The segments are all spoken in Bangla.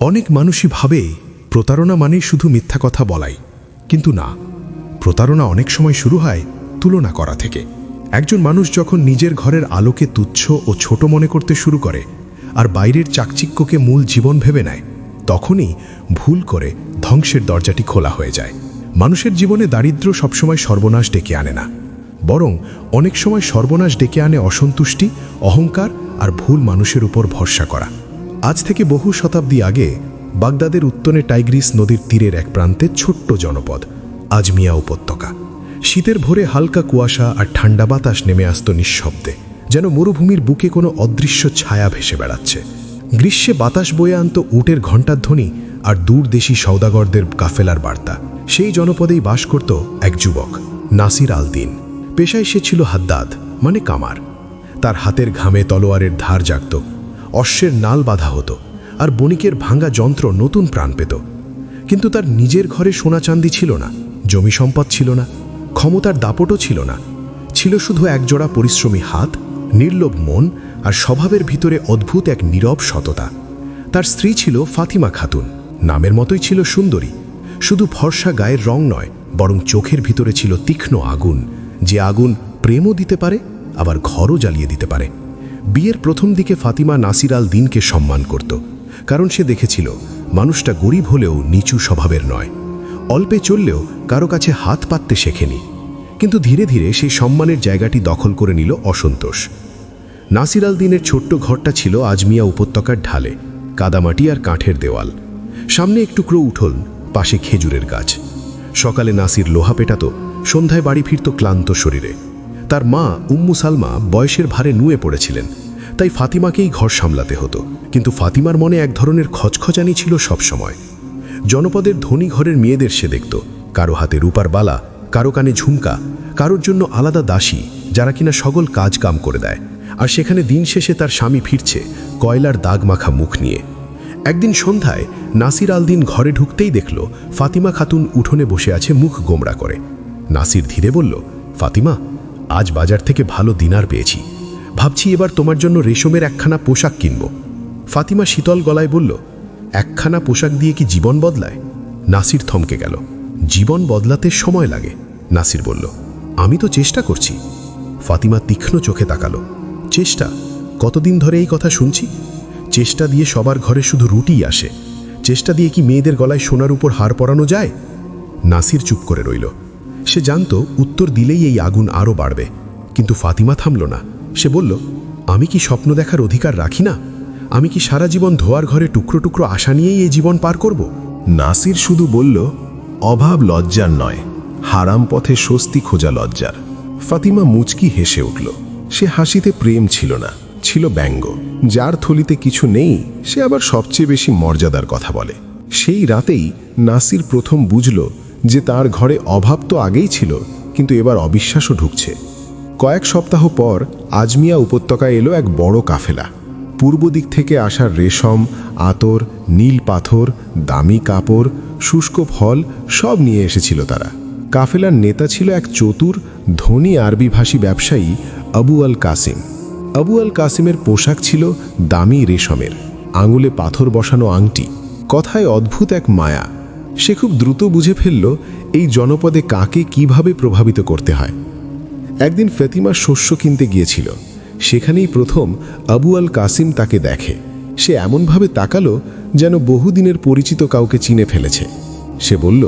অনেক মানুষই ভাবে প্রতারণা মানেই শুধু মিথ্যা কথা বলাই, কিন্তু না। প্রতারণা অনেক সময় শুরু হয় তুলনা করা থেকে। একজন মানুষ যখন নিজের ঘরের আলোকে তুচ্ছ ও ছোট মনে করতে শুরু করে আর বাইরের চাকচিক্যকে মূল জীবন ভেবে নেয়, তখনই ভুল করে ধ্বংসের দরজাটি খোলা হয়ে যায়। মানুষের জীবনে দারিদ্র্য সবসময় সর্বনাশ ডেকে আনে না, বরং অনেক সময় সর্বনাশ ডেকে আনে অসন্তুষ্টি, অহংকার আর ভুল মানুষের উপর ভরসা করা। আজ থেকে বহু শতাব্দী আগে বাগদাদের উত্তরে টাইগ্রিস নদীর তীরের এক প্রান্তে ছোট্ট জনপদ আজমিয়া উপত্যকা। শীতের ভোরে হালকা কুয়াশা আর ঠান্ডা বাতাস নেমে আসত নিঃশব্দে, যেন মরুভূমির বুকে কোনো অদৃশ্য ছায়া ভেসে বেড়াচ্ছে। গ্রীষ্মে বাতাস বয়ে আনত উটের ঘণ্টার ধ্বনি আর দূরদেশী সওদাগরদের কাফেলার বার্তা। সেই জনপদেই বাস করত এক যুবক, নাসির আল দিন। পেশায় সে ছিল হাদ্দাদ, মানে কামার। তার হাতের ঘামে তলোয়ারের ধার জাগত, অশ্বের নাল বাঁধা হতো, আর বণিকের ভাঙা যন্ত্র নতুন প্রাণ পেত। কিন্তু তার নিজের ঘরে সোনা চাঁদি ছিল না, জমি সম্পদ ছিল না, ক্ষমতার দাপটও ছিল না। ছিল শুধু একজোড়া পরিশ্রমী হাত, নির্লোভ মন আর স্বভাবের ভিতরে অদ্ভুত এক নীরব সততা। তার স্ত্রী ছিল ফাতিমা খাতুন। নামের মতোই ছিল সুন্দরী। শুধু ফর্সা গায়ের রং নয়, বরং চোখের ভিতরে ছিল তীক্ষ্ণ আগুন, যে আগুন প্রেমও দিতে পারে, আবার ঘরও জ্বালিয়ে দিতে পারে। বিয়ের প্রথম দিকে ফাতিমা নাসির আল দিনকে সম্মান করত, কারণ সে দেখেছিল মানুষটা গরিব হলেও নিচু স্বভাবের নয়, অল্পে চললেও কারো কাছে হাত পাততে শেখেনি। কিন্তু ধীরে ধীরে সেই সম্মানের জায়গাটি দখল করে নিল অসন্তোষ। নাসির আল দিনের ছোট্ট ঘরটা ছিল আজমিয়া উপত্যকার ঢালে, কাদামাটি আর কাঠের দেওয়াল। সামনে এক টুকরো উঠোন, পাশে খেজুরের গাছ। সকালে নাসির লোহা পেটাত, সন্ধ্যায় বাড়ি ফিরত ক্লান্ত শরীরে। তার মা উম্মু সালমা বয়সের ভারে নুয়ে পড়েছিলেন, তাই ফাতিমাকেই ঘর সামলাতে হতো। কিন্তু ফাতিমার মনে এক ধরনের খচখচানি ছিল সবসময়। জনপদের ধনী ঘরের মেয়েদের সে দেখত, কারো হাতে রূপার বালা, কারো কানে ঝুমকা, কারোর জন্য আলাদা দাসী যারা কিনা সকল কাজ কাম করে দেয়। আর সেখানে দিন শেষে তার স্বামী ফিরছে কয়লার দাগ মাখা মুখ নিয়ে। একদিন সন্ধ্যায় নাসির আল দিন ঘরে ঢুকতেই দেখল ফাতিমা খাতুন উঠোনে বসে আছে মুখ গোমড়া করে। নাসির ধীরে বলল, ফাতিমা, আজ বাজার থেকে ভালো দিনার পেয়েছি, ভাবছি এবার তোমার জন্য রেশমের একখানা পোশাক কিনব। ফাতিমা শীতল গলায় বলল, একখানা পোশাক দিয়ে কি জীবন বদলায়? নাসির থমকে গেল। জীবন বদলাতে সময় লাগে, নাসির বলল। আমি তো চেষ্টা করছি। ফাতিমা তীক্ষ্ণ চোখে তাকালো। চেষ্টা? কতদিন ধরে এই কথা শুনছি। চেষ্টা দিয়ে সবার ঘরে শুধু রুটিই আসে। চেষ্টা দিয়ে কি মেয়েদের গলায় সোনার উপর হার পরানো যায়? নাসির চুপ করে রইল। সে জানত উত্তর দিলেই এই আগুন আরও বাড়বে, কিন্তু ফাতিমা থামল না। সে বলল, আমি কি স্বপ্ন দেখার অধিকার রাখি না? আমি কি সারা জীবন ধোয়ার ঘরে টুকরো টুকরো আশা নিয়েই এই জীবন পার করব? নাসির শুধু বলল, অভাব লজ্জার নয়, হারাম পথে স্বস্তি খোঁজা লজ্জার। ফাতিমা মুচকি হেসে উঠল। সে হাসিতে প্রেম ছিল না, ছিল ব্যঙ্গ। যার থলিতে কিছু নেই সে আবার সবচেয়ে বেশি মর্যাদার কথা বলে। সেই রাতেই নাসির প্রথম বুঝল যে তার ঘরে অভাব তো আগেই ছিল, কিন্তু এবার অবিশ্বাসও ঢুকছে। কয়েক সপ্তাহ পর আজমিয়া উপত্যকায় এলো এক বড় কাফেলা। পূর্ব দিক থেকে আসার রেশম, আতর, নীল পাথর, দামি কাপড়, শুষ্ক ফল সব নিয়ে এসেছিল তারা। কাফেলার নেতা ছিল এক চতুর, ধনী আরবিভাষী ব্যবসায়ী আবু আল কাসিম। আবু আল কাসিমের পোশাক ছিল দামি রেশমের, আঙুলে পাথর বসানো আংটি, কথায় অদ্ভুত এক মায়া। সে খুব দ্রুত বুঝে ফেলল এই জনপদে কাকে কিভাবে প্রভাবিত করতে হয়। একদিন ফাতিমা শস্য কিনতে গিয়েছিল। সেখানেই প্রথম আবু আল কাসিম তাকে দেখে। সে এমনভাবে তাকালো যেন বহুদিনের পরিচিত কাউকে চিনে ফেলেছে। সে বলল,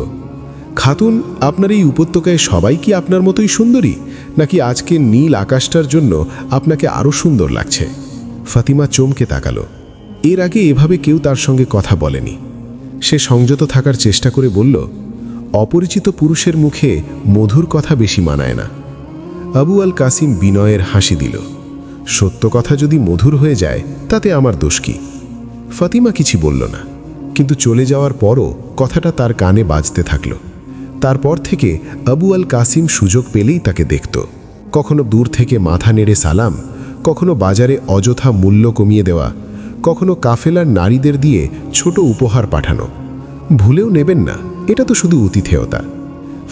খাতুন, আপনার এই উপত্যকায় সবাই কি আপনার মতোই সুন্দরী, নাকি আজকে নীল আকাশটার জন্য আপনাকে আরও সুন্দর লাগছে? ফাতিমা চমকে তাকালো। এর আগে এভাবে কেউ তার সঙ্গে কথা বলেনি। সে সংযত থাকার চেষ্টা করে বলল, অপরিচিত পুরুষের মুখে মধুর কথা বেশি মানায় না। আবু আল কাসিম বিনয়ের হাসি দিল। সত্য কথা যদি মধুর হয়ে যায় তাতে আমার দোষ কি? ফাতিমা কিছু বলল না, কিন্তু চলে যাওয়ার পরও কথাটা তার কানে বাজতে থাকল। তারপর থেকে আবু আল কাসিম সুযোগ পেলেই তাকে দেখত। কখনো দূর থেকে মাথা নেড়ে সালাম, কখনো বাজারে অযথা মূল্য কমিয়ে দেওয়া, কখনো কাফেলার নারীদের দিয়ে ছোট উপহার পাঠানো। ভুলেও নেবেন না, এটা তো শুধু অতিথেয়তা।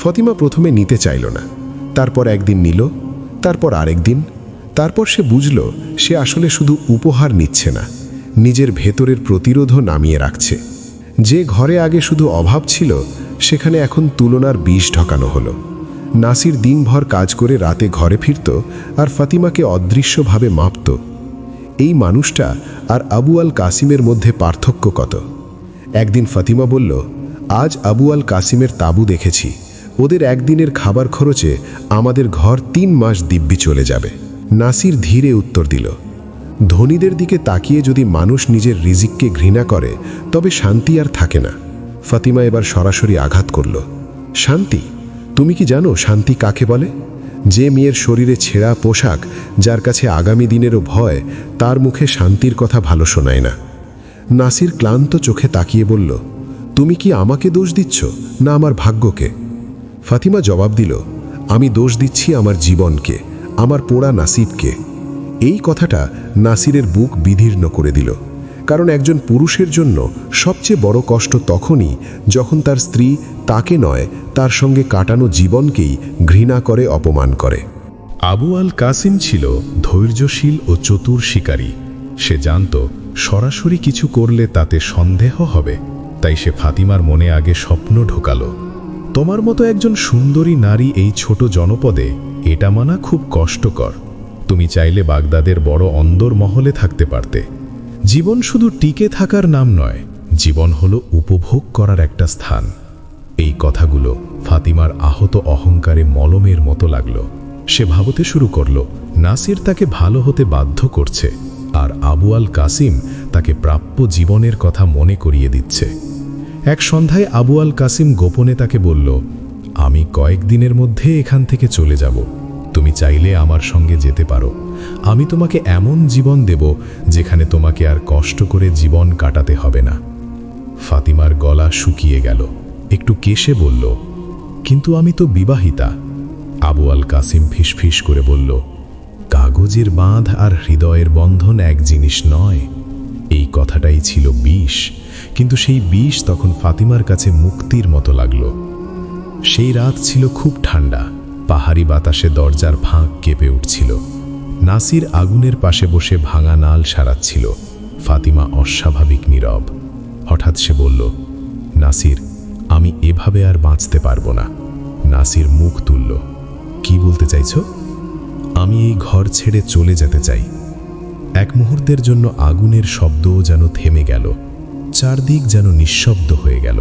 ফাতিমা প্রথমে নিতে চাইল না, তারপর একদিন নিল, তারপর আরেক দিন। তারপর সে বুঝল সে আসলে শুধু উপহার নিচ্ছে না, নিজের ভেতরের প্রতিরোধও নামিয়ে রাখছে। যে ঘরে আগে শুধু অভাব ছিল, সেখানে এখন তুলনার বিষ ঢোকানো হলো। নাসির দিনভর কাজ করে রাতে ঘরে ফিরত আর ফাতিমাকে অদৃশ্যভাবে মাপত। এই মানুষটা আর আবু আল কাসিমের মধ্যে পার্থক্য কত। একদিন ফাতিমা বলল, আজ আবু আল কাসিমের তাঁবু দেখেছি, ওদের একদিনের খাবার খরচে আমাদের ঘর 3 মাস দিব্যি চলে যাবে। নাসির ধীরে উত্তর দিল, ধনীদের দিকে তাকিয়ে যদি মানুষ নিজের রিজিককে ঘৃণা করে তবে শান্তি আর থাকে না। ফাতিমা এবার সরাসরি আঘাত করল, শান্তি? তুমি কি জানো শান্তি কাকে বলে? যে মেয়ের শরীরে ছেঁড়া পোশাক, যার কাছে আগামী দিনেরও ভয়, তার মুখে শান্তির কথা ভালো শোনায় না। নাসির ক্লান্ত চোখে তাকিয়ে বলল, তুমি কি আমাকে দোষ দিচ্ছ না আমার ভাগ্যকে? ফাতিমা জবাব দিল, আমি দোষ দিচ্ছি আমার জীবনকে, আমার পোড়া নাসিবকে। এই কথাটা নাসিরের বুক বিদীর্ণ করে দিল, কারণ একজন পুরুষের জন্য সবচেয়ে বড় কষ্ট তখনই যখন তার স্ত্রী তাকে নয়, তার সঙ্গে কাটানো জীবনকেই ঘৃণা করে, অপমান করে। আবু আল কাসিম ছিল ধৈর্যশীল ও চতুর শিকারী। সে জানত সরাসরি কিছু করলে তাতে সন্দেহ হবে, তাই সে ফাতিমার মনে আগে স্বপ্ন ঢোকালো, তোমার মতো একজন সুন্দরী নারী এই ছোট জনপদে, এটা মানা খুব কষ্টকর। তুমি চাইলে বাগদাদের বড় অন্দর মহলে থাকতে পারতে। জীবন শুধু টিকে থাকার নাম নয়, জীবন হলো উপভোগ করার একটা স্থান। এই কথাগুলো ফাতিমার আহত অহংকারে মলমের মতো লাগলো। সে ভাবতে শুরু করল, নাসির তাকে ভালো হতে বাধ্য করছে, আর আবু আল কাসিম তাকে প্রাপ্য জীবনের কথা মনে করিয়ে দিচ্ছে। এক সন্ধ্যায় আবু আল কাসিম গোপনে তাকে বলল, আমি কয়েকদিনের মধ্যে এখান থেকে চলে যাব, তুমি চাইলে আমার সঙ্গে যেতে পারো। আমি তোমাকে এমন জীবন দেব যেখানে তোমাকে আর কষ্ট করে জীবন কাটাতে হবে না। ফাতিমার গলা শুকিয়ে গেল, একটু কেশে বলল, কিন্তু আমি তো বিবাহিতা। আবু আল কাসিম ফিসফিস করে বলল, কাগজের বাঁধ আর হৃদয়ের বন্ধন এক জিনিস নয়। এই কথাটাই ছিল বিষ, কিন্তু সেই বিষ তখন ফাতিমার কাছে মুক্তির মতো লাগল। সেই রাত ছিল খুব ঠান্ডা, পাহাড়ি বাতাসে দরজার ফাঁক কেঁপে উঠছিল। নাসির আগুনের পাশে বসে ভাঙা নাল সারাচ্ছিল। ফাতিমা অস্বাভাবিক নীরব। হঠাৎ সে বলল, নাসির, আমি এভাবে আর বাঁচতে পারবো না। নাসির মুখ তুলল, কি বলতে চাইছো? আমি এই ঘর ছেড়ে চলে যেতে চাই। এক মুহূর্তের জন্য আগুনের শব্দও যেন থেমে গেল, চারদিক যেন নিঃশব্দ হয়ে গেল।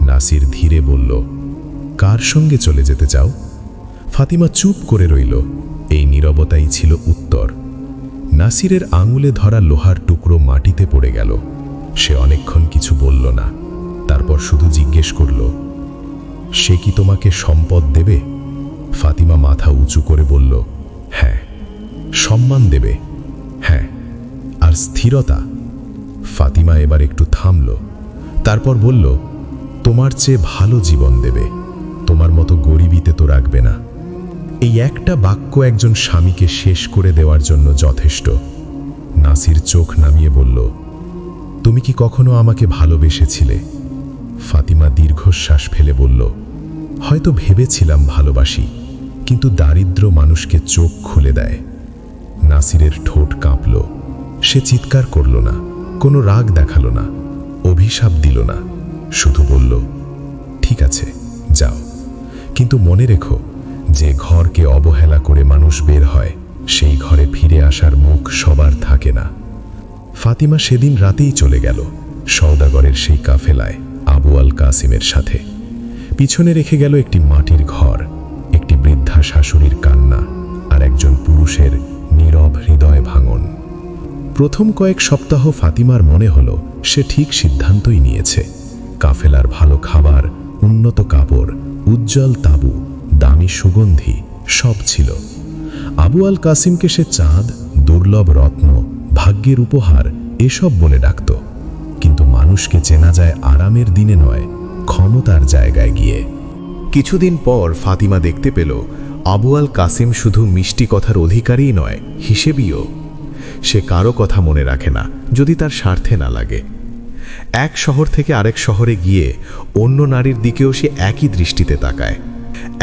নাসির ধীরে বলল, কার সঙ্গে চলে যেতে চাও? ফাতিমা চুপ করে রইল। এই নীরবতাই ছিল উত্তর। নাসিরের আঙুলে ধরা লোহার টুকরো মাটিতে পড়ে গেল। সে অনেকক্ষণ কিছু বলল না, তারপর শুধু জিজ্ঞেস করল, সে কি তোমাকে সম্পদ দেবে? ফাতিমা মাথা উঁচু করে বলল, হ্যাঁ। সম্মান দেবে? হ্যাঁ। আর স্থিরতা? ফাতিমা এবার একটু থামল, তারপর বলল, তোমার চেয়ে ভালো জীবন দেবে, তোমার মতো গরিবিতে তো রাখবে না। এই একটা বাক্য একজন স্বামীকে শেষ করে দেওয়ার জন্য যথেষ্ট। নাসির চোখ নামিয়ে বলল, তুমি কি কখনো আমাকে ভালোবেসেছিলে? ফাতিমা দীর্ঘশ্বাস ফেলে বলল, হয়তো ভেবেছিলাম ভালোবাসি, কিন্তু দারিদ্র মানুষকে চোখ খুলে দেয়। নাসিরের ঠোঁট কাঁপল। সে চিৎকার করল না, কোনো রাগ দেখালো না, অভিশাপ দিল না, শুধু বলল, ঠিক আছে, যাও, কিন্তু মনে রেখো, যে ঘরকে অবহেলা করে মানুষ বের হয়, সেই ঘরে ফিরে আসার মুখ সবার থাকে না। ফাতিমা সেদিন রাতেই চলে গেল, সওদাগরের সেই কাফেলায় আবু আল কাসিমের সাথে। পিছনে রেখে গেল একটি মাটির ঘর, একটি বৃদ্ধা শাশুড়ির কান্না, আর একজন পুরুষের নীরব হৃদয় ভাঙন। প্রথম কয়েক সপ্তাহ ফাতিমার মনে হলো সে ঠিক সিদ্ধান্তই নিয়েছে। কাফেলার ভালো খাবার, উন্নত কাপড়, উজ্জ্বল তাঁবু, দামি সুগন্ধি সব ছিল। আবু আল কাসিমকে সে চাঁদ, দুর্লভ রত্ন, ভাগ্যের উপহার এসব বলে ডাকত। কিন্তু মানুষকে চেনা যায় আরামের দিনে নয়, ক্ষমতার জায়গায় গিয়ে। কিছুদিন পর ফাতিমা দেখতে পেল আবু আল কাসিম শুধু মিষ্টি কথার অধিকারী নয়, হিসেবিও। সে কারো কথা মনে রাখে না যদি তার স্বার্থে না লাগে। এক শহর থেকে আরেক শহরে গিয়ে অন্য নারীর দিকেও সে একই দৃষ্টিতে তাকায়।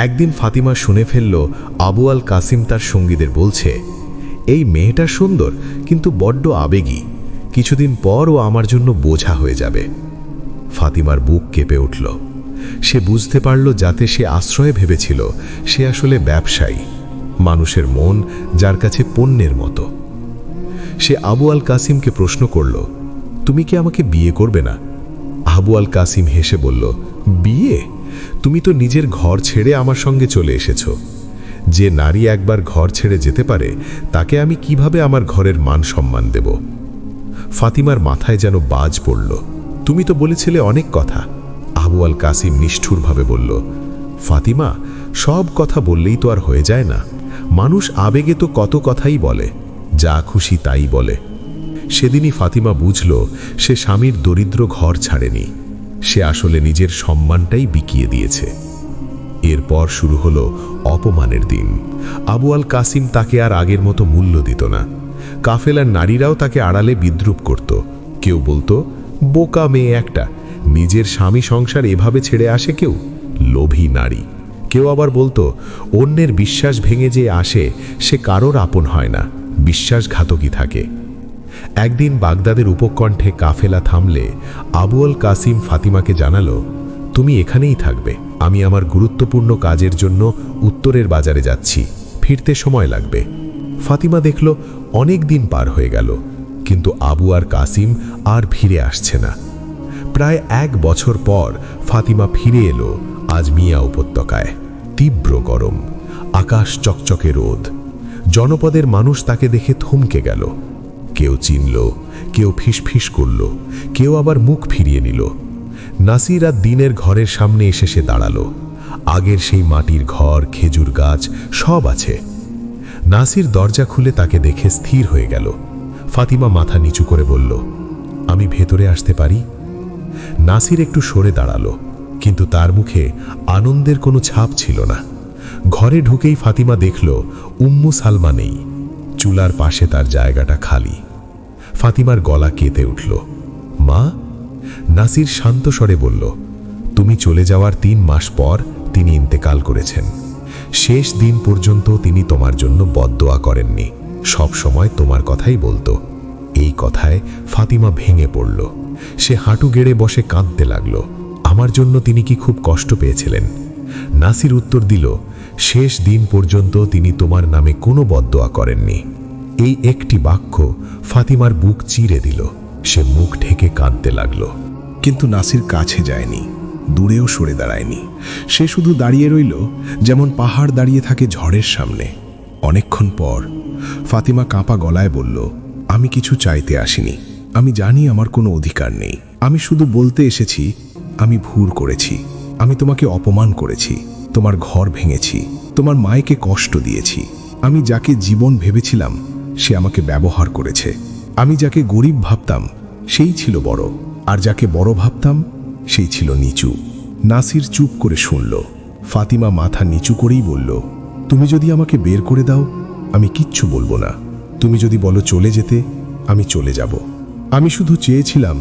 একদিন ফাতিমা শুনে ফেলল আবু আল কাসিম তার সঙ্গীদের বলছে, এই মেয়েটা সুন্দর কিন্তু বড্ড আবেগী, কিছুদিন পর ও আমার জন্য বোঝা হয়ে যাবে। ফাতিমার বুক কেঁপে উঠল। সে বুঝতে পারল যাতে সে আশ্রয় ভেবেছিল সে আসলে ব্যবসায়ী, মানুষের মন যার কাছে পণ্যের মতো। সে আবু আল কাসিমকে প্রশ্ন করল, তুমি কি আমাকে বিয়ে করবে না? আবু আল কাসিম হেসে বলল, বিয়ে? তুমি তো নিজের ঘর ছেড়ে আমার সঙ্গে চলে এসেছ। যে নারী একবার ঘর ছেড়ে যেতে পারে তাকে আমি কিভাবে আমার ঘরের মান সম্মান দেব? ফাতিমার মাথায় যেন বাজ পড়ল। তুমি তো বলেছিলে অনেক কথা। আবু আল কাসিম নিষ্ঠুরভাবে বলল, ফাতিমা, সব কথা বললেই তো আর হয়ে যায় না। মানুষ আবেগে তো কত কথাই বলে, যা খুশি তাই বলে। সেদিনই ফাতিমা বুঝল সে স্বামীর দরিদ্র ঘর ছাড়েনি, সে আসলে নিজের সম্মানটাই বিকিয়ে দিয়েছে। এরপর শুরু হলো অপমানের দিন। আবু আল কাসিম তাকে আর আগের মতো মূল্য দিত না। কাফেলার নারীরাও তাকে আড়ালে বিদ্রূপ করত। কেউ বলতো, বোকা মেয়ে একটা, নিজের স্বামী সংসার এভাবে ছেড়ে আসে কেউ, লোভী নারী। কেউ আবার বলতো, অন্যের বিশ্বাস ভেঙে যে আসে সে কারোর আপন হয় না, বিশ্বাসঘাতকই থাকে। একদিন বাগদাদের উপকণ্ঠে কাফেলা থামলে আবু আল কাসিম ফাতিমাকে জানালো, তুমি এখানেই থাকবে, আমি আমার গুরুত্বপূর্ণ কাজের জন্য উত্তরের বাজারে যাচ্ছি, ফিরতে সময় লাগবে। ফাতিমা দেখল অনেক দিন পার হয়ে গেল, কিন্তু আবু আর কাসিম আর ফিরে আসছে না। প্রায় 1 বছর পর ফাতিমা ফিরে এলো আজমিয়া উপত্যকায়। তীব্র গরম, আকাশ চকচকে রোদ। জনপদের মানুষ তাকে দেখে থমকে গেল। কেউ চিনল, কেউ ফিসফিস করল, কেউ আবার মুখ ফিরিয়ে নিল। নাসির আর দিনের ঘরের সামনে এসে সে দাঁড়ালো। আগের সেই মাটির ঘর, খেজুর গাছ সব আছে। নাসির দরজা খুলে তাকে দেখে স্থির হয়ে গেল। ফাতিমা মাথা নিচু করে বলল, আমি ভেতরে আসতে পারি? নাসির একটু সরে দাঁড়ালো, কিন্তু তার মুখে আনন্দের কোনো ছাপ ছিল না। ঘরে ঢুকেই ফাতিমা দেখল উম্মু সালমা নেই, চুলার পাশে তার জায়গাটা খালি। ফাতিমার গলা কেঁপে উঠল। মা? নাসির শান্ত স্বরে বলল, তুমি চলে যাওয়ার 3 মাস পর তিনি ইন্তেকাল করেছেন। শেষ দিন পর্যন্ত তিনি তোমার জন্য বদদোয়া করেননি, সব সময় তোমার কথাই বলতো। এই কথায় ফাতিমা ভেঙে পড়ল। সে হাঁটু গেড়ে বসে কাঁদতে লাগল। আমার জন্য তিনি কি খুব কষ্ট পেয়েছিলেন? নাসির উত্তর দিল, শেষ দিন পর্যন্ত তিনি তোমার নামে কোনো বদদোয়া করেননি। এই একটি বাক্য ফাতিমার বুক চিরে দিল। সে মুখ ঢেকে কাঁদতে লাগল। কিন্তু নাসির কাছে যায়নি, দূরেও সরে দাঁড়ায়নি। সে শুধু দাঁড়িয়ে রইল যেমন পাহাড় দাঁড়িয়ে থাকে ঝড়ের সামনে। অনেকক্ষণ পর ফাতিমা কাঁপা গলায় বলল, আমি কিছু চাইতে আসিনি। আমি জানি আমার কোনো অধিকার নেই। আমি শুধু বলতে এসেছি, আমি ভুল করেছি। আমি তোমাকে অপমান করেছি, তোমার ঘর ভেঙেছি, তোমার মায়েকে কষ্ট দিয়েছি। আমি যাকে জীবন ভেবেছিলাম সে আমাকে ব্যবহার করেছে। আমি যাকে গরিব ভাবতাম সেই ছিল বড়, আর যাকে বড় ভাবতাম সেই ছিল নিচু। নাসির চুপ করে শুনল। ফাতিমা মাথা নিচু করেই বলল, তুমি যদি আমাকে বের করে দাও আমি কিচ্ছু বলবো না। তুমি যদি বলো চলে যেতে, আমি চলে যাব। আমি শুধু চেয়েছিলাম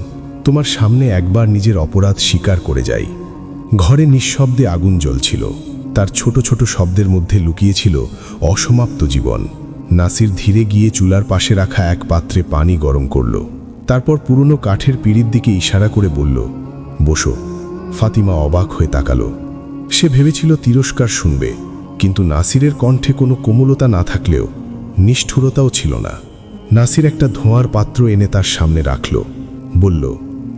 তোমার সামনে একবার নিজের অপরাধ স্বীকার করে যাই। ঘরে নিঃশব্দে আগুন জ্বলছিল। তার ছোট ছোট শব্দের মধ্যে লুকিয়েছিল অসমাপ্ত জীবন। নাসির ধীরে গিয়ে চুলার পাশে রাখা এক পাত্রে পানি গরম করল। তারপর পুরনো কাঠের পিঁড়ির দিকে ইশারা করে বলল, বসো। ফাতিমা অবাক হয়ে তাকালো। সে ভেবেছিল তিরস্কার শুনবে, কিন্তু নাসিরের কণ্ঠে কোনো কোমলতা না থাকলেও নিষ্ঠুরতাও ছিল না। নাসির একটা ধোঁয়ার পাত্র এনে তার সামনে রাখল। বলল,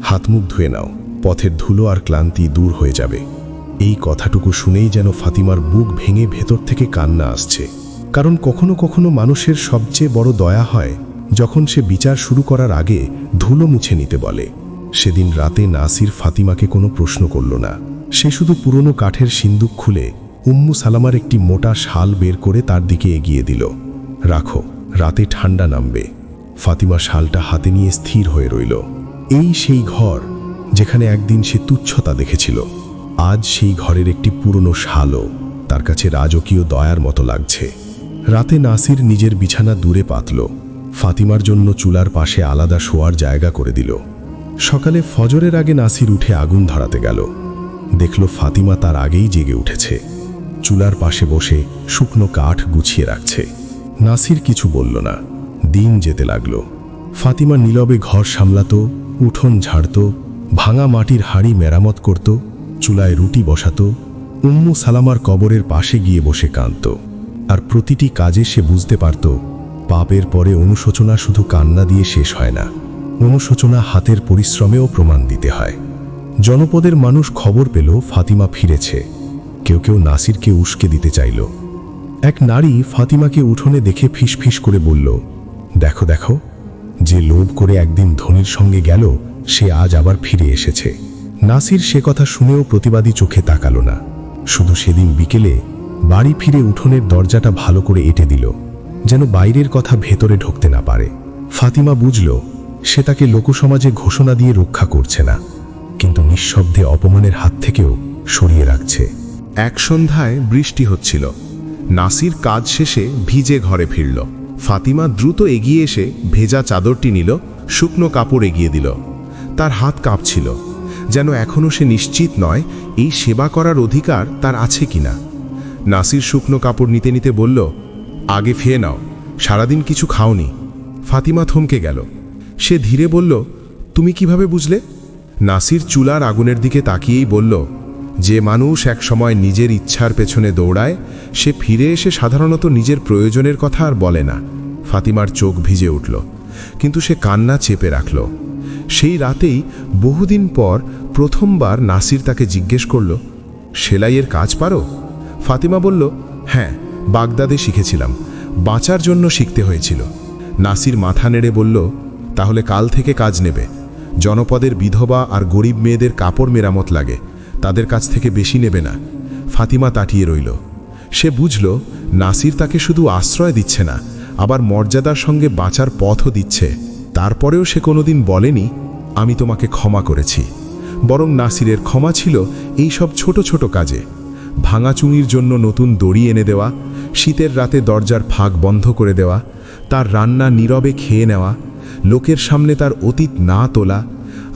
হাত মুখ ধুয়ে নাও, পথের ধুলো আর ক্লান্তি দূর হয়ে যাবে। এই কথাটুকু শুনেই যেন ফাতিমার বুক ভেঙে ভেতর থেকে কান্না আসছে। কারণ কখনো কখনো মানুষের সবচেয়ে বড় দয়া হয় যখন সে বিচার শুরু করার আগে ধুলো মুছে নিতে বলে। সেদিন রাতে নাসির ফাতিমাকে কোনো প্রশ্ন করল না। সে শুধু পুরনো কাঠের সিন্দুক খুলে উম্মু সালামার একটি মোটা শাল বের করে তার দিকে এগিয়ে দিল। রাখো, রাতে ঠান্ডা নামবে। ফাতিমা শালটা হাতে নিয়ে স্থির হয়ে রইল। এই সেই ঘর যেখানে একদিন সে তুচ্ছতা দেখেছিল। আজ সেই ঘরের একটি পুরনো শালও তার কাছে রাজকীয় দয়ার মতো লাগছে। রাতে নাসির নিজের বিছানা দূরে পাতল। ফাতিমার জন্য চুলার পাশে আলাদা শোয়ার জায়গা করে দিল। সকালে ফজরের আগে নাসির উঠে আগুন ধরাতে গেল। দেখল ফাতিমা তার আগেই জেগে উঠেছে। চুলার পাশে বসে শুকনো কাঠ গুছিয়ে রাখছে। নাসির কিছু বলল না। দিন যেতে লাগলো। ফাতিমা নীরবে ঘর সামলাতো, উঠোন ঝাড়তো, ভাঙা মাটির হাঁড়ি মেরামত করত, চুলায় রুটি বসাতো, উম্মু সালামার কবরের পাশে গিয়ে বসে কাঁদত। আর প্রতিটি কাজে সে বুঝতে পারত পাপের পরে অনুশোচনা শুধু কান্না দিয়ে শেষ হয় না, অনুশোচনা হাতের পরিশ্রমেও প্রমাণ দিতে হয়। জনপদের মানুষ খবর পেল ফাতিমা ফিরেছে। কেউ কেউ নাসিরকে উস্কে দিতে চাইল। এক নারী ফাতিমাকে উঠোনে দেখে ফিসফিস করে বলল, দেখো দেখো, যে লোভ করে একদিন ধনীর সঙ্গে গেল সে আজ আবার ফিরে এসেছে। নাসির সে কথা শুনেও প্রতিবাদী চোখে তাকালো না। শুধু সেদিন বিকেলে বাড়ি ফিরে উঠোনের দরজাটা ভালো করে এঁটে দিল, যেন বাইরের কথা ভেতরে ঢুকতে না পারে। ফাতিমা বুঝল সে তাকে লোকসমাজে ঘোষণা দিয়ে রক্ষা করছে না, কিন্তু নিঃশব্দে অপমানের হাত থেকেও সরিয়ে রাখছে। এক সন্ধ্যায় বৃষ্টি হচ্ছিল। নাসির কাজ শেষে ভিজে ঘরে ফিরল। ফাতিমা দ্রুত এগিয়ে এসে ভেজা চাদরটি নিল, শুকনো কাপড় এগিয়ে দিল। তার হাত কাঁপছিল, যেন এখনও সে নিশ্চিত নয় এই সেবা করার অধিকার তার আছে কিনা। নাসির শুকনো কাপড় নিতে নিতে বলল, আগে ফেয়ে নাও, সারাদিন কিছু খাওনি। ফাতিমা থমকে গেল। সে ধীরে বলল, তুমি কিভাবে বুঝলে? নাসির চুলার আগুনের দিকে তাকিয়েই বলল, যে মানুষ একসময় নিজের ইচ্ছার পেছনে দৌড়ায় সে ফিরে এসে সাধারণত নিজের প্রয়োজনের কথা আর বলে না। ফাতিমার চোখ ভিজে উঠল, কিন্তু সে কান্না চেপে রাখল। সেই রাতেই বহুদিন পর প্রথমবার নাসির তাকে জিজ্ঞেস করল, সেলাইয়ের কাজ পারো? ফাতিমা বলল, হ্যাঁ, বাগদাদে শিখেছিলাম, বাঁচার জন্য শিখতে হয়েছিল। নাসির মাথা নেড়ে বলল, তাহলে কাল থেকে কাজ নেবে। জনপদের বিধবা আর গরিব মেয়েদের কাপড় মেরামত লাগে, তাদের কাছ থেকে বেশি নেবে না। ফাতিমা তাকিয়ে রইল। সে বুঝল নাসির তাকে শুধু আশ্রয় দিচ্ছে না, আবার মর্যাদার সঙ্গে বাঁচার পথও দিচ্ছে। তারপরেও সে কোনোদিন বলেনি, আমি তোমাকে ক্ষমা করেছি। বরং নাসিরের ক্ষমা ছিল এই সব ছোট ছোট কাজে। ভাঙাচুঙির জন্য নতুন দড়ি এনে দেওয়া, শীতের রাতে দরজার ফাঁক বন্ধ করে দেওয়া, তার রান্না নীরবে খেয়ে নেওয়া, লোকের সামনে তার অতীত না তোলা,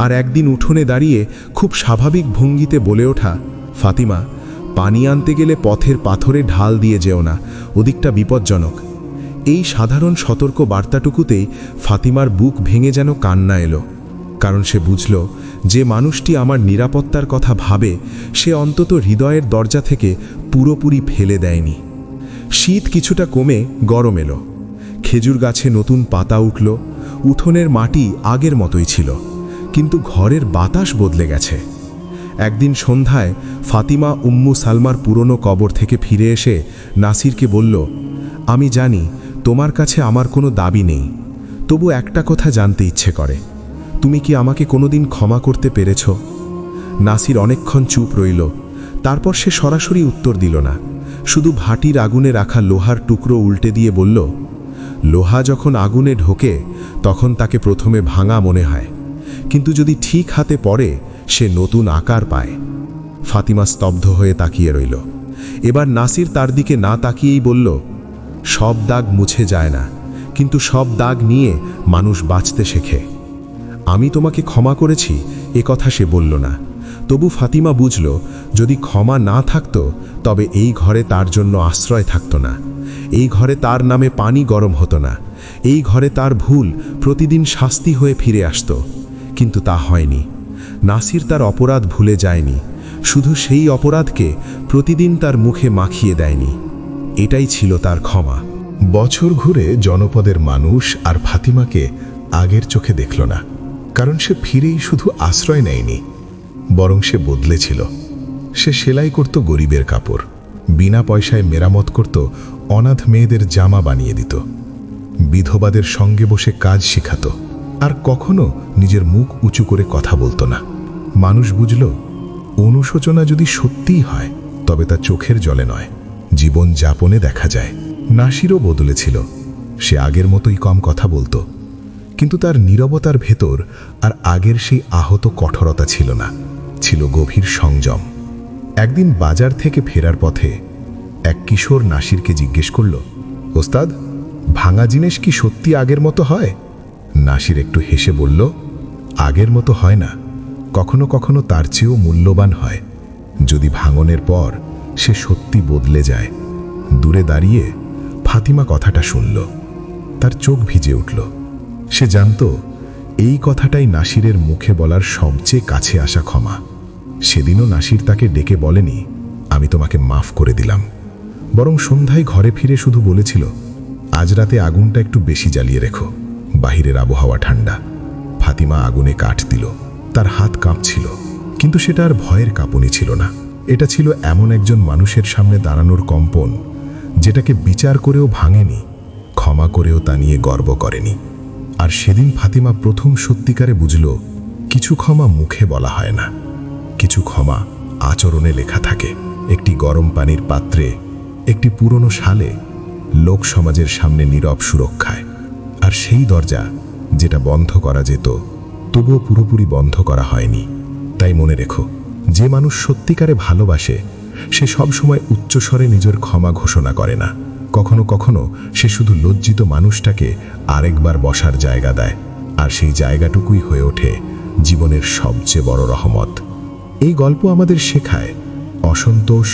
আর একদিন উঠোনে দাঁড়িয়ে খুব স্বাভাবিক ভঙ্গিতে বলে ওঠা, ফাতিমা, পানি আনতে গেলে পথের পাথরে ঢাল দিয়ে যেও না, ওদিকটা বিপজ্জনক। এই সাধারণ সতর্ক বার্তাটুকুতেই ফাতিমার বুক ভেঙে যেন কান্না এলো। কারণ সে বুঝল, যে মানুষটি আমার নিরাপত্তার কথা ভাবে সে অন্তত হৃদয়ের দরজা থেকে পুরোপুরি ফেলে দেয়নি। শীত কিছুটা কমে গরম এলো। খেজুর গাছে নতুন পাতা উঠল। উঠোনের মাটি আগের মতোই ছিল, কিন্তু ঘরের বাতাস বদলে গেছে। একদিন সন্ধ্যায় ফাতিমা উম্মু সালমার পুরনো কবর থেকে ফিরে এসে নাসিরকে বলল, আমি জানি তোমার কাছে আমার কোনো দাবি নেই, তবু একটা কথা জানতে ইচ্ছে করে, তুমি কি আমাকে কোনোদিন ক্ষমা করতে পেরেছ? নাসির অনেকক্ষণ চুপ রইল। তারপর সে সরাসরি উত্তর দিল না, শুধু ভাটির আগুনে রাখা লোহার টুকরো উল্টে দিয়ে বলল, লোহা যখন আগুনে ঢোকে তখন তাকে প্রথমে ভাঙা মনে হয়, কিন্তু যদি ঠিক হাতে পড়ে সে নতুন আকার পায়। ফাতিমা স্তব্ধ হয়ে তাকিয়ে রইল। এবার নাসির তার দিকে না তাকিয়েই বলল, সব দাগ মুছে যায় না, কিন্তু সব দাগ নিয়ে মানুষ বাঁচতে শেখে। আমি তোমাকে ক্ষমা করেছি এ কথা সে বলল না। তবু ফাতিমা বুঝল, যদি ক্ষমা না থাকত তবে এই ঘরে তার জন্য আশ্রয় থাকত না, এই ঘরে তার নামে পানি গরম হতো না, এই ঘরে তার ভুল প্রতিদিন শাস্তি হয়ে ফিরে আসত। কিন্তু তা হয়নি। নাসির তার অপরাধ ভুলে যায়নি, শুধু সেই অপরাধকে প্রতিদিন তার মুখে মাখিয়ে দেয়নি। এটাই ছিল তার ক্ষমা। বছর ঘুরে জনপদের মানুষ আর ফাতিমাকে আগের চোখে দেখল না, কারণ সে ফিরেই শুধু আশ্রয় নেয়নি, বরং সে বদলেছিল। সে সেলাই করত গরিবের কাপড়, বিনা পয়সায় মেরামত করত অনাথ মেয়েদের জামা বানিয়ে দিত, বিধবাদের সঙ্গে বসে কাজ শিখাত, আর কখনো নিজের মুখ উঁচু করে কথা বলতো না। মানুষ বুঝল, অনুশোচনা যদি সত্যিই হয় তবে তা চোখের জলে নয়, জীবন যাপনে দেখা যায়। নাসিরও বদলেছিল। সে আগের মতোই কম কথা বলতো, কিন্তু তার নীরবতার ভেতর আর আগের সেই আহত কঠোরতা ছিল না, ছিল গভীর সংযম। একদিন বাজার থেকে ফেরার পথে এক কিশোর নাসিরকে জিজ্ঞেস করল, ওস্তাদ, ভাঙা জিনিস কি সত্যি আগের মতো হয়? নাসির একটু হেসে বলল, আগের মতো হয় না, কখনো কখনো তার চেয়েও মূল্যবান হয়, যদি ভাঙনের পর সে সত্যি বদলে যায়। দূরে দাঁড়িয়ে ফাতিমা কথাটা শুনল। তার চোখ ভিজে উঠল। সে জানত এই কথাটাই নাসিরের মুখে বলার সবচেয়ে কাছে আসা ক্ষমা। সেদিনও নাসির তাকে ডেকে বলেনি, আমি তোমাকে মাফ করে দিলাম, বরং সন্ধ্যায় ঘরে ফিরে শুধু বলেছিল, আজ রাতে আগুনটা একটু বেশি জ্বালিয়ে রেখো, বাহিরের আবহাওয়া ঠান্ডা। ফাতিমা আগুনে কাঠ দিল। তার হাত কাঁপছিল, কিন্তু সেটা আর ভয়ের কাঁপুনি ছিল না। এটা ছিল এমন একজন মানুষের সামনে দাঁড়ানোর কম্পন, যেটাকে বিচার করেও ভাঙেনি, ক্ষমা করেও তা নিয়ে গর্ব করেনি। আর সেদিন ফাতিমা প্রথম সত্যিকারে বুঝল, কিছু ক্ষমা মুখে বলা হয় না, কিছু ক্ষমা আচরণে লেখা থাকে। একটি গরম পানির পাত্রে, একটি পুরনো শালে, লোক সমাজের সামনে নীরব সুরক্ষায়। আর সেই দরজা যেটা বন্ধ করা যেত, তবুও পুরোপুরি বন্ধ করা হয়নি। তাই মনে রেখো, যে মানুষ সত্যিকারে ভালোবাসে সে সবসময় উচ্চস্বরে নিজের ক্ষমা ঘোষণা করে না। কখনো কখনো সে শুধু লজ্জিত মানুষটাকে আরেকবার বসার জায়গা দেয়, আর সেই জায়গাটুকুই হয়ে ওঠে জীবনের সবচেয়ে বড় রহমত। এই গল্প আমাদের শেখায়, অসন্তোষ,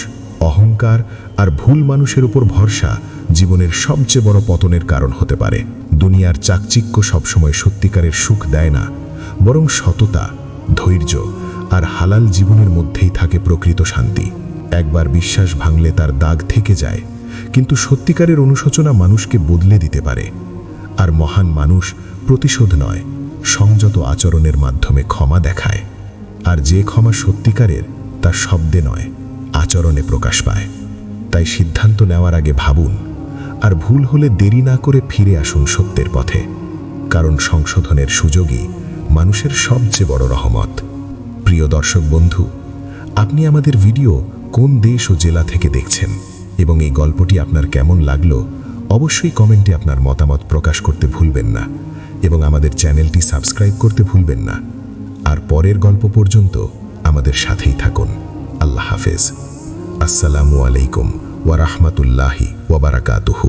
অহংকার আর ভুল মানুষের উপর ভরসা জীবনের সবচেয়ে বড় পতনের কারণ হতে পারে। দুনিয়ার চাকচিক্য সবসময় সত্যিকারের সুখ দেয় না, বরং সততা, ধৈর্য আর হালাল জীবনের মধ্যেই থাকে প্রকৃত শান্তি। একবার বিশ্বাস ভাঙলে তার দাগ থেকে যায়, কিন্তু সত্যিকারের অনুশোচনা মানুষকে বদলে দিতে পারে। আর মহান মানুষ প্রতিশোধ নয়, সংযত আচরণের মাধ্যমে ক্ষমা দেখায়। আর যে ক্ষমা সত্যিকারের, তা শব্দে নয়, আচরণে প্রকাশ পায়। তাই সিদ্ধান্ত নেওয়ার আগে ভাবুন, আর ভুল হলে দেরি না করে ফিরে আসুন সত্যের পথে, কারণ সংশোধনের সুযোগই মানুষের সবচেয়ে বড় রহমত। প্রিয় দর্শক বন্ধু, আপনি আমাদের ভিডিও কোন দেশ ও জেলা থেকে দেখছেন এবং এই গল্পটি আপনার কেমন লাগলো, অবশ্যই কমেন্টে আপনার মতামত প্রকাশ করতে ভুলবেন না এবং আমাদের চ্যানেলটি সাবস্ক্রাইব করতে ভুলবেন না। আর পরের গল্প পর্যন্ত আমাদের সাথেই থাকুন। আল্লাহ হাফেজ। আসসালামু আলাইকুম ওয়া রাহমাতুল্লাহি ওয়া বারাকাতুহু।